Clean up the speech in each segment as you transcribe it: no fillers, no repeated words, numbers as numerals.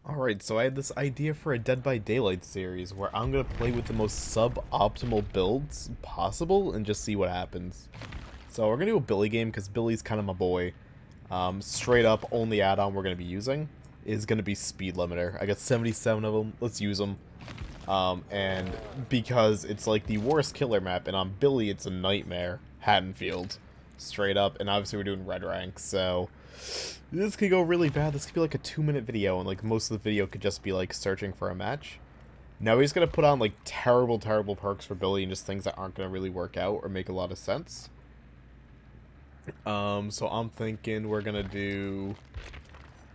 Alright, so I had this idea for a Dead by Daylight series where I'm going to play with the most suboptimal builds possible and just see what happens. So we're going to do a Billy game because Billy's kind of my boy. Straight up, only add-on we're going to be using is going to be Speed Limiter. I got 77 of them. Let's use them. And because it's like the worst killer map, and on Billy it's a nightmare, Haddonfield. Straight up, and obviously we're doing red rank, so this could go really bad. This could be like a 2-minute video, and like most of the video could just be like searching for a match. Now we're just gonna put on like terrible perks for Billy and just things that aren't gonna really work out or make a lot of sense. So I'm thinking we're gonna do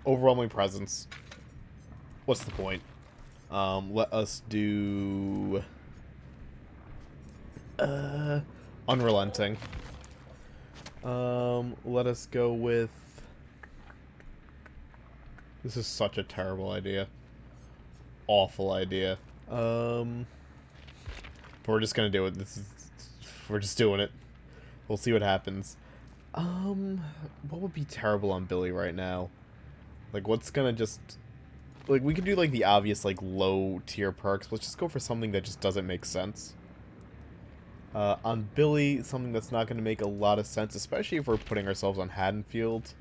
overwhelming presence. What's the point? Let us do unrelenting. Let us go with... This is such a terrible idea. Awful idea. But we're just gonna do it. We're just doing it. We'll see what happens. What would be terrible on Billy right now? Like, what's gonna just... Like, we could do, like, the obvious, like, low-tier perks. Let's just go for something that just doesn't make sense. On Billy, something that's not going to make a lot of sense, especially if we're putting ourselves on Haddonfield.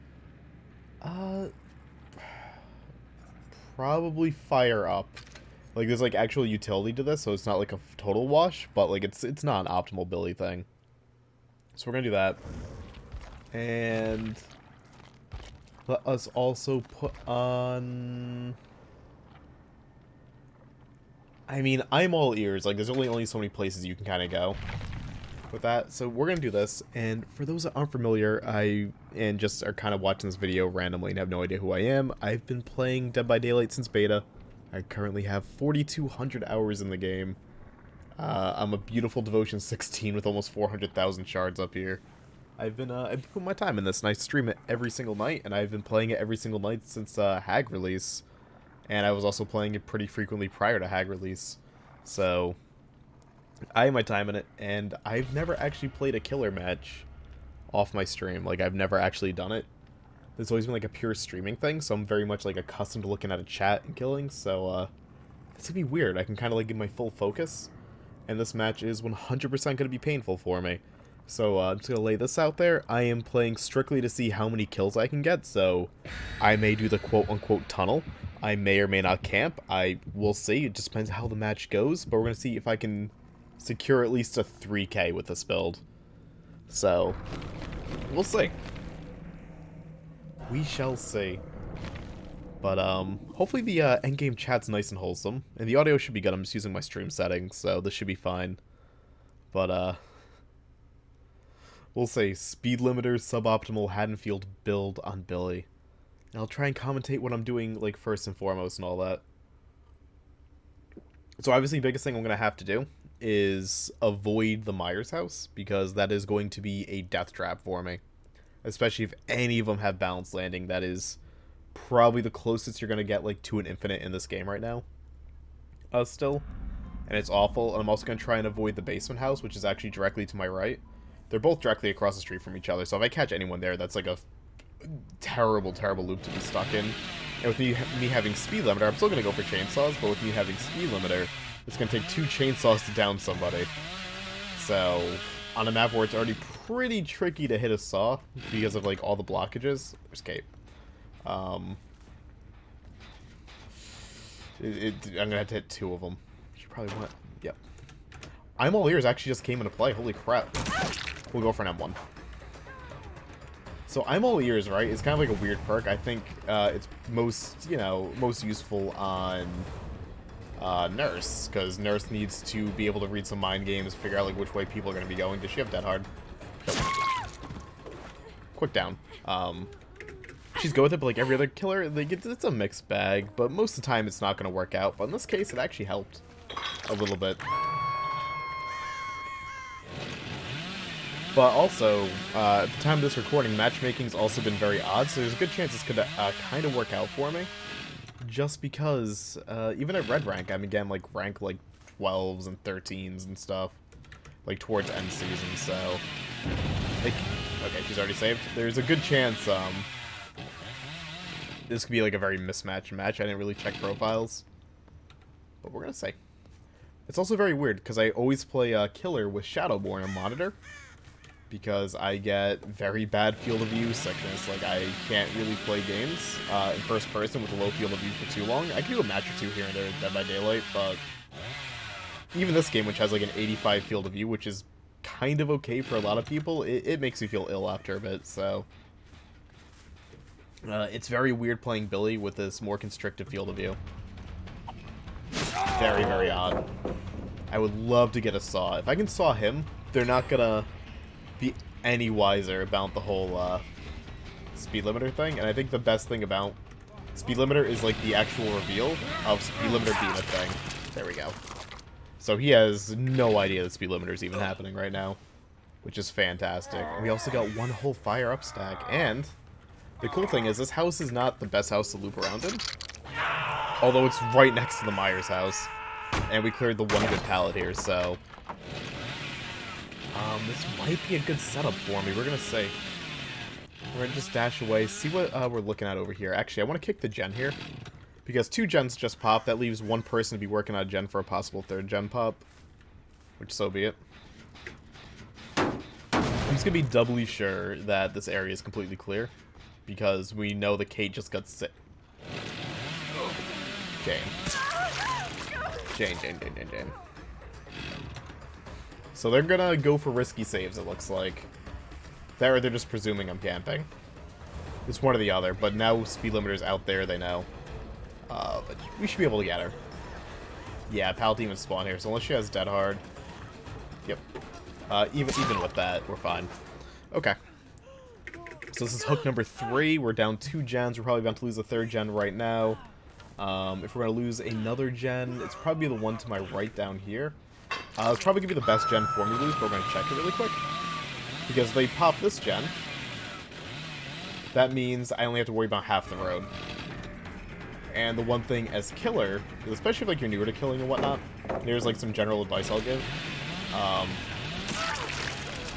Probably Fire Up. Like, there's, like, actual utility to this, so it's not, like, a total wash, but, like, it's not an optimal Billy thing. So we're going to do that. And let us also put on... I mean, I'm all ears. Like, there's only so many places you can kind of go with that. So we're going to do this. And for those that aren't familiar, and just are kind of watching this video randomly and have no idea who I am, I've been playing Dead by Daylight since beta. I currently have 4,200 hours in the game. I'm a beautiful Devotion 16 with almost 400,000 shards up here. I've been putting my time in this, and I stream it every single night, and I've been playing it every single night since Hag release. And I was also playing it pretty frequently prior to Hag release. So, I have my time in it, and I've never actually played a killer match off my stream. Like, I've never actually done it. It's always been, like, a pure streaming thing, so I'm very much, like, accustomed to looking at a chat and killing, so, it's gonna be weird. I can kind of, like, give my full focus, and this match is 100% gonna be painful for me. So, I'm just gonna lay this out there. I am playing strictly to see how many kills I can get, so I may do the quote-unquote tunnel. I may or may not camp. I will see. It just depends how the match goes. But we're going to see if I can secure at least a 3k with this build. So, we'll see. We shall see. But, hopefully the endgame chat's nice and wholesome. And the audio should be good. I'm just using my stream settings, so this should be fine. But, we'll say speed limiter, suboptimal Haddonfield build on Billy. And I'll try and commentate what I'm doing, like, first and foremost and all that. So obviously the biggest thing I'm going to have to do is avoid the Myers house, because that is going to be a death trap for me. Especially if any of them have balanced landing. That is probably the closest you're going to get, like, to an infinite in this game right now. Still. And it's awful. And I'm also going to try and avoid the basement house, which is actually directly to my right. They're both directly across the street from each other, so if I catch anyone there, that's like a terrible loop to be stuck in. And with me having speed limiter, I'm still going to go for chainsaws, but with me having speed limiter, it's going to take 2 chainsaws to down somebody. So, on a map where it's already pretty tricky to hit a saw, because of, like, all the blockages, there's Cape. I'm going to have to hit 2 of them. Should probably want... Yep. I'm all ears actually just came into play, holy crap. We'll go for an M1. So I'm all ears, right? It's kind of like a weird perk. I think it's most useful on Nurse, because Nurse needs to be able to read some mind games, figure out like which way people are going to be going. Does she have Dead Hard? Quick down. She's good with it, but like every other killer, like it's a mixed bag. But most of the time, it's not going to work out. But in this case, it actually helped a little bit. But also, at the time of this recording, matchmaking's also been very odd, so there's a good chance this could kind of work out for me. Just because, even at red rank, I'm again, like, rank, like, 12s and 13s and stuff. Like, towards end season, so... Like, okay, she's already saved. There's a good chance, this could be like a very mismatched match. I didn't really check profiles. But we're going to say. It's also very weird, because I always play Killer with Shadowborn on monitor. Because I get very bad field of view sickness. Like, I can't really play games in first person with a low field of view for too long. I can do a match or two here and there in Dead by Daylight, but even this game, which has like an 85 field of view, which is kind of okay for a lot of people, it makes me feel ill after a bit, so... it's very weird playing Billy with this more constricted field of view. Very, very odd. I would love to get a Saw. If I can Saw him, they're not gonna be any wiser about the whole speed limiter thing, and I think the best thing about speed limiter is like the actual reveal of speed limiter being a thing. There we go. So he has no idea that speed limiter is even happening right now, which is fantastic. We also got one whole fire up stack, and the cool thing is this house is not the best house to loop around in, although it's right next to the Myers house, and we cleared the one good pallet here, so this might be a good setup for me. We're gonna say we're gonna just dash away, see what we're looking at over here. Actually, I want to kick the gen here, because 2 gens just pop. That leaves 1 person to be working on a gen for a possible 3rd gen pop, which so be it. I'm just gonna be doubly sure that this area is completely clear, because we know the Kate just got sick. Jane. So they're gonna go for risky saves, it looks like. There, they're just presuming I'm camping. It's one or the other, but now speed limiter's out there, they know. But we should be able to get her. Yeah, Pallet Demon spawn here, so unless she has Dead Hard. Yep. Even with that, we're fine. Okay. So this is hook number 3. We're down 2 gens. We're probably about to lose a 3rd gen right now. If we're going to lose another gen, it's probably the one to my right down here. It's probably going to be the best gen for me to lose, but we're going to check it really quick. Because if they pop this gen, that means I only have to worry about half the road. And the one thing as Killer, especially if like, you're newer to killing and whatnot, there's like some general advice I'll give.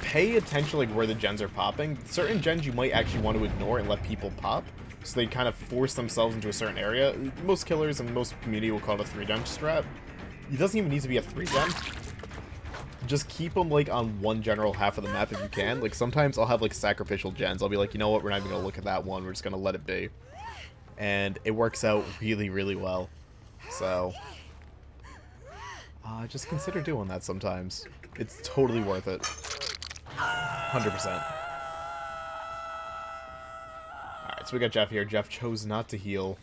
Pay attention like where the gens are popping. Certain gens you might actually want to ignore and let people pop, so they kind of force themselves into a certain area. Most killers and most community will call it a 3-gen strat. It doesn't even need to be a 3-gen. Just keep them like on one general half of the map if you can. Like sometimes I'll have like sacrificial gens. I'll be like, you know what, we're not even gonna look at that one. We're just gonna let it be. And it works out really, really well. So just consider doing that sometimes. It's totally worth it. 100%. Alright, so we got Jeff here. Jeff chose not to heal.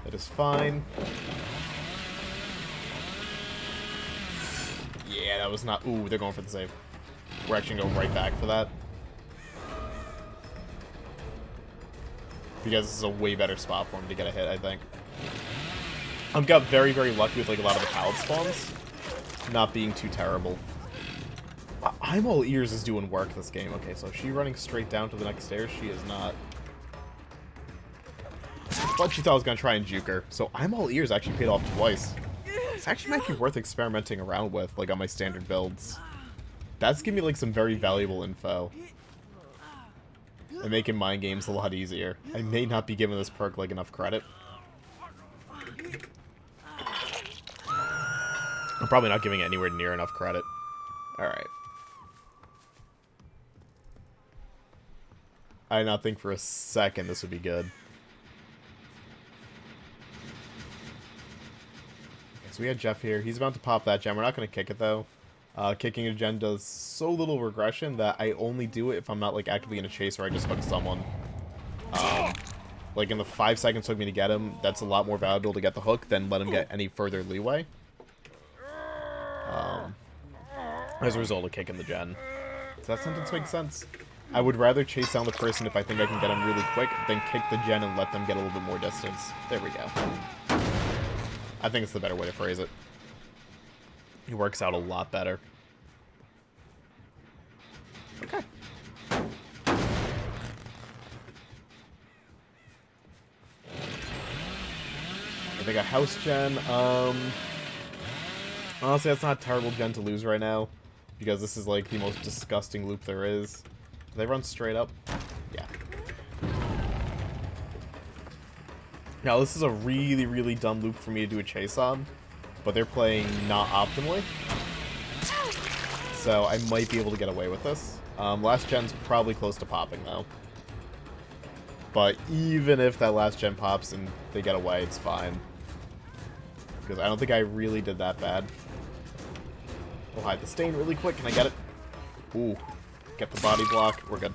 That is fine. Yeah, that was not... Ooh, they're going for the save. We're actually going right back for that. Because this is a way better spot for him to get a hit, I think. I've got very, very lucky with like a lot of the pallet spawns not being too terrible. I'm All Ears is doing work this game. Okay, so is she running straight down to the next stairs? She is not. But she thought I was going to try and juke her. So I'm All Ears actually paid off twice. It's actually might be worth experimenting around with, like on my standard builds. That's giving me like some very valuable info. And making mind games a lot easier. I may not be giving this perk like enough credit. I'm probably not giving it anywhere near enough credit. Alright. I did not think for a second this would be good. Okay, so we had Jeff here. He's about to pop that gem. We're not going to kick it, though. Kicking a gen does so little regression that I only do it if I'm not like actively in a chase or I just hook someone. Like in the 5 seconds it took me to get him, that's a lot more valuable to get the hook than let him get any further leeway. As a result of kicking the gen. Does that sentence make sense? I would rather chase down the person if I think I can get him really quick than kick the gen and let them get a little bit more distance. There we go. I think it's the better way to phrase it. It works out a lot better. Okay. I think a house gen, honestly, that's not a terrible gen to lose right now, because this is like the most disgusting loop there is. They run straight up. Now, this is a really, really dumb loop for me to do a chase on, but they're playing not optimally. So I might be able to get away with this. Last gen's probably close to popping, though. But even if that last gen pops and they get away, it's fine. Because I don't think I really did that bad. We'll hide the stain really quick. Can I get it? Ooh. Get the body block. We're good.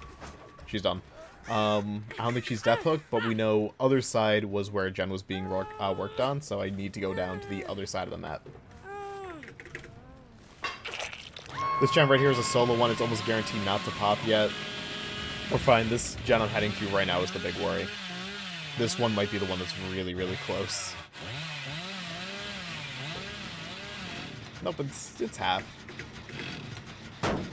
She's done. I don't think she's death hooked, but we know other side was where Jen was being worked on, so I need to go down to the other side of the map. This gen right here is a solo one. It's almost guaranteed not to pop yet. We're fine. This gen I'm heading to right now is the big worry. This one might be the one that's really, really close. Nope, it's half.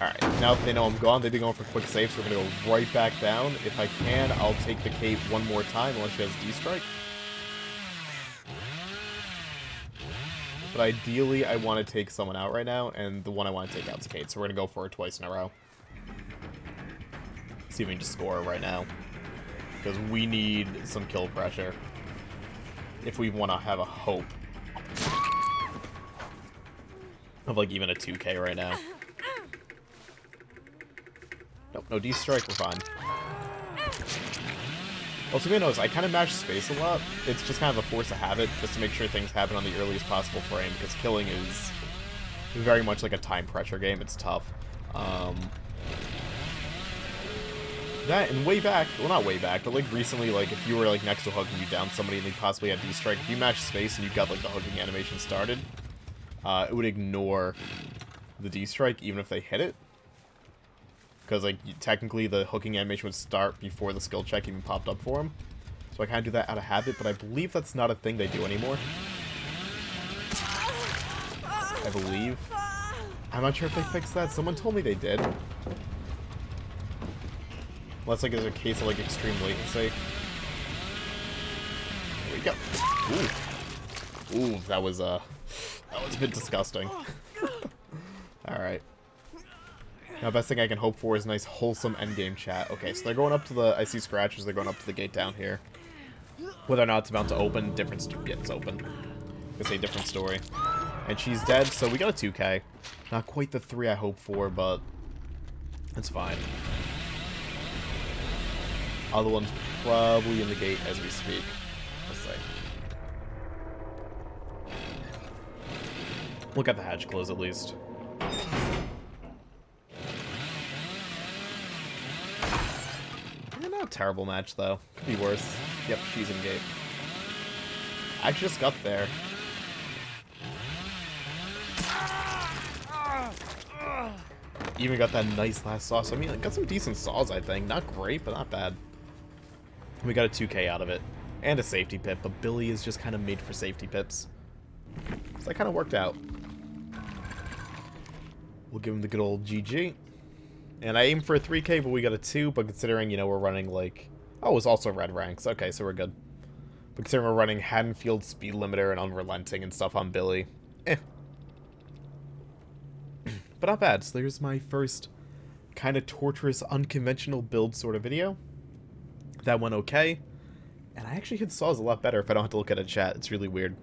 Alright, now that they know I'm gone, they've been going for quick saves, so we're going to go right back down. If I can, I'll take the cape one more time, unless she has D-Strike. But ideally, I want to take someone out right now, and the one I want to take out is Kate, so we're going to go for her twice in a row. See if we can just score her right now. Because we need some kill pressure. If we want to have a hope of, like, even a 2K right now. Nope, no D-Strike, we're fine. Well, to be honest, I kind of mash space a lot. It's just kind of a force of habit, just to make sure things happen on the earliest possible frame, because killing is very much like a time pressure game. It's tough. That, and way back, well, not way back, but, like, recently, like, if you were, like, next to a hook and you downed somebody and they possibly had D-Strike, if you match space and you got, like, the hooking animation started, it would ignore the D-Strike even if they hit it. Because, like, technically the hooking animation would start before the skill check even popped up for him. So I kind of do that out of habit, but I believe that's not a thing they do anymore. I believe. I'm not sure if they fixed that. Someone told me they did. Unless, like, there's a case of, like, extreme latency. There we go. Ooh. Ooh, that was a bit disgusting. Alright. Now, best thing I can hope for is nice, wholesome endgame chat. Okay, so they're going up to the... I see scratches. They're going up to the gate down here. Whether or not it's about to open, different... Yeah, it's open. It's a different story. And she's dead, so we got a 2K. Not quite the 3 I hoped for, but... it's fine. Other one's probably in the gate as we speak. Let's see. Look at the hatch close, at least. Not a terrible match, though. Could be worse. Yep, she's in gate. I just got there. Even got that nice last sauce. I mean, I got some decent saws, I think. Not great, but not bad. We got a 2K out of it. And a safety pip, but Billy is just kind of made for safety pips. So that kind of worked out. We'll give him the good old GG. And I aimed for a 3K, but we got a 2, but considering, you know, we're running, like... oh, it was also red ranks. Okay, so we're good. But considering we're running Haddonfield speed limiter and unrelenting and stuff on Billy. But not bad. So there's my first kind of torturous, unconventional build sort of video. That went okay. And I actually hit saws a lot better if I don't have to look at a chat. It's really weird.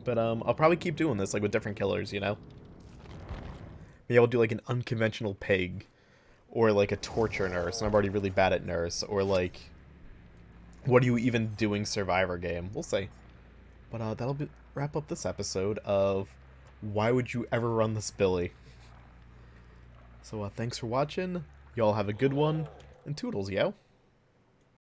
But I'll probably keep doing this, like, with different killers, you know? Maybe I'll do, like, an unconventional pig. Or, like, a torture nurse, and I'm already really bad at nurse. Or, like, what are you even doing Survivor game? We'll see. But that'll wrap up this episode of Why Would You Ever Run This Billy? So thanks for watching. Y'all have a good one. And toodles, yo.